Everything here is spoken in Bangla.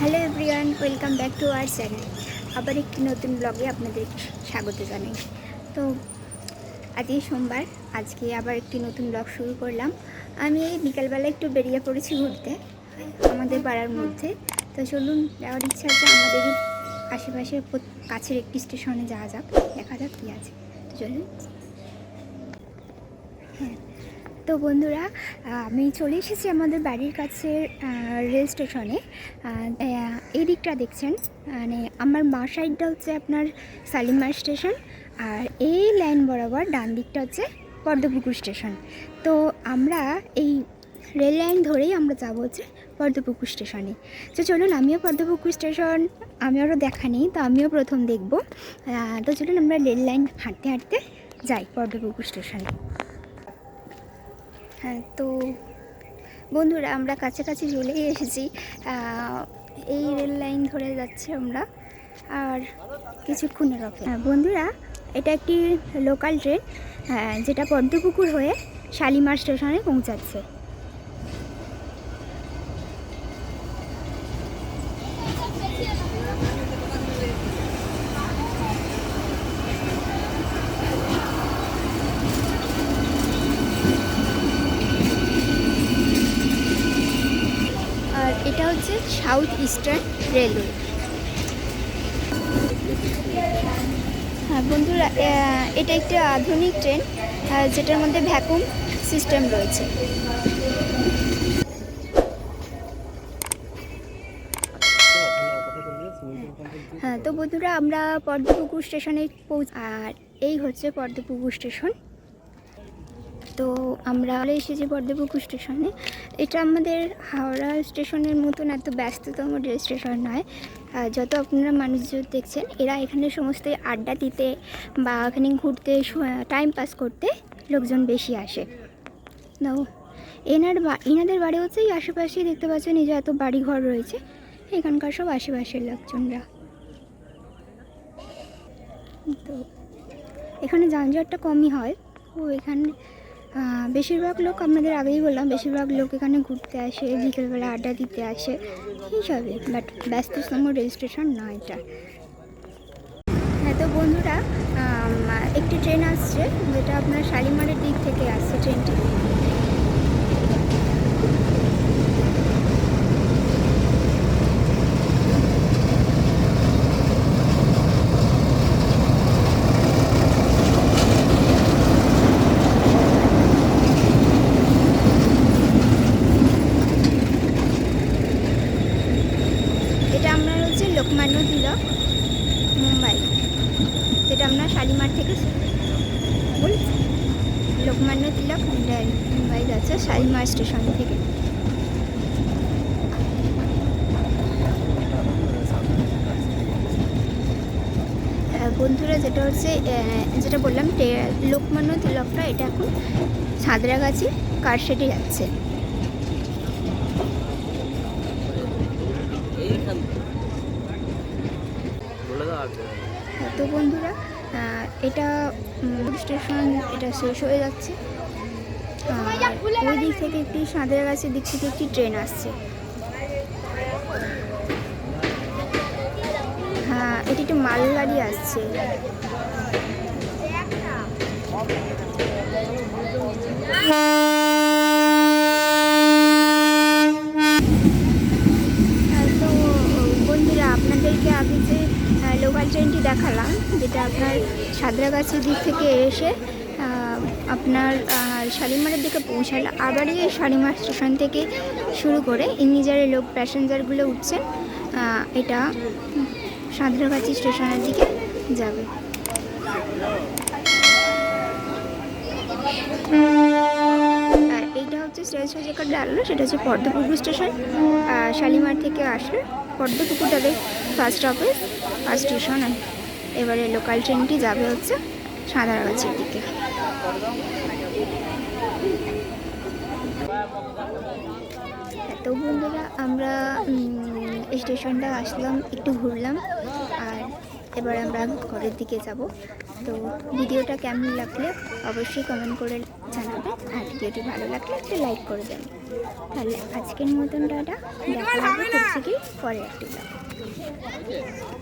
Hello everyone, welcome back to our channel. আবার একটি নতুন ব্লগে আপনাদের স্বাগত জানাই। তো আজকে সোমবার, আজকে আবার একটি নতুন ব্লগ শুরু করলাম। আমি এই বিকালবেলা একটু বেরিয়ে পড়েছি ঘুরতে আমাদের পাড়ার মধ্যে। তো চলুন, যাওয়ার ইচ্ছা আছে আমাদেরই আশেপাশের কাছের একটি স্টেশনে যাওয়া যাক, দেখা যাক কী আছে। তো চলুন। হ্যাঁ, তো বন্ধুরা, আমি চলে এসেছি আমাদের বাড়ির কাছের রেল স্টেশনে। এই দিকটা দেখছেন, মানে আমার মা সাইডটা হচ্ছে আপনার শালিমার স্টেশন, আর এই লাইন বরাবর ডান দিকটা হচ্ছে পদ্মপুকুর স্টেশন। তো আমরা এই রেল লাইন ধরেই আমরা যাবো হচ্ছে পদ্মপুকুর স্টেশনে। তো চলুন, আমিও পদ্মপুকুর স্টেশন আমিও দেখা নেই, তো আমিও প্রথম দেখব। তো চলুন আমরা রেল লাইন হাঁটতে হাঁটতে যাই পদ্মপুকুর স্টেশনে। হ্যাঁ, তো বন্ধুরা, আমরা কাছাকাছি চলেই এসেছি। এই রেল লাইন ধরে যাচ্ছি আমরা, আর কিছুক্ষণের অপেক্ষা। বন্ধুরা, এটা একটি লোকাল ট্রেন, যেটা পদ্মপুকুর হয়ে শালিমার স্টেশনে পৌঁছাচ্ছে। আর এটা হচ্ছে সাউথ ইস্টার্ন রেলওয়ে। হ্যাঁ বন্ধুরা, এটা একটি আধুনিক ট্রেন, যেটার মধ্যে ভ্যাকুম সিস্টেম রয়েছে। হ্যাঁ, তো বন্ধুরা, আমরা পদ্মপুকুর স্টেশনে আর এই হচ্ছে পদ্মপুকুর স্টেশন। তো আমরা এসেছি পদ্মপুকুর স্টেশনে। এটা আমাদের হাওড়া স্টেশনের মতন এত ব্যস্ততম রেল স্টেশন নয়। যত আপনারা মানুষজন দেখছেন, এরা এখানে সমস্ত আড্ডা দিতে বা এখানে ঘুরতে, টাইম পাস করতে লোকজন বেশি আসে। তো এনাদের বাড়ি হচ্ছে এই আশেপাশেই, দেখতে পাচ্ছেন এই যে এত বাড়িঘর রয়েছে, এখানকার সব আশেপাশের লোকজনরা। তো এখানে যানজটটা কমই হয়। ও এখানে বেশিরভাগ লোক, আপনাদের আগেই বললাম, বেশিরভাগ লোক এখানে ঘুরতে আসে, বিকেলবেলা আড্ডা দিতে আসে, এইসবই। বাট ব্যস্ততম রেল স্টেশন না এটা। হ্যাঁ, তো বন্ধুরা, একটি ট্রেন আসছে, যেটা আপনার শালিমারের দিক থেকে আসছে ট্রেনটি। এটা আপনার হচ্ছে লোকমান্য তিলক মুম্বাই, যেটা আমরা শালিমার থেকে বলছি। লোকমান্য তিলক মুম্বাই যাচ্ছে শালিমার স্টেশন থেকে। বন্ধুরা, যেটা বললাম, লোকমান্য তিলকটা এটা এখন সাঁতরাগাছি কারশেডে যাচ্ছে। তো বন্ধুরা, এটা স্টেশন এটা শেষ হয়ে যাচ্ছে। ওই দিক থেকে একটি সাঁতরাগাছির দিক থেকে একটি ট্রেন আসছে। হ্যাঁ, এটি একটু মালগাড়ি আসছে। তো বন্ধুরা, আপনাদেরকে আগে যে লোকাল ট্রেনটি দেখালাম, যেটা আপনার সাঁতরাগাছির দিক থেকে এসে আপনার শালিমারের দিকে পৌঁছালো, আবারই এই শালিমার স্টেশন থেকে শুরু করে ইনি যারা লোক প্যাসেঞ্জারগুলো উঠছেন, এটা সাঁতরাগাছি স্টেশনের দিকে যাবে। আর এইটা হচ্ছে স্টেশন যেটা ডাললো, সেটা হচ্ছে পদ্মপুকুর স্টেশন। শালিমার থেকে আসলে পদ্মপুকুর তাদের ফার্স্ট অফিস, ফার্স্ট স্টেশন। এবারে লোকাল ট্রেনটি যাবে হচ্ছে সাঁতরাগাছির দিকে। তো বন্ধুরা, আমরা স্টেশনটা আসলাম, একটু ঘুরলাম, আর এবার আমরা ঘরের দিকে যাব। তো ভিডিওটা কেমন লাগলে অবশ্যই কমেন্ট করে জানাবেন, আর ভিডিওটি ভালো লাগলে একটা লাইক করে দেবেন। তাহলে আজকের মতন টাটা, দেখা হবে খুব হচ্ছে কি পরে একটি ব্লগ।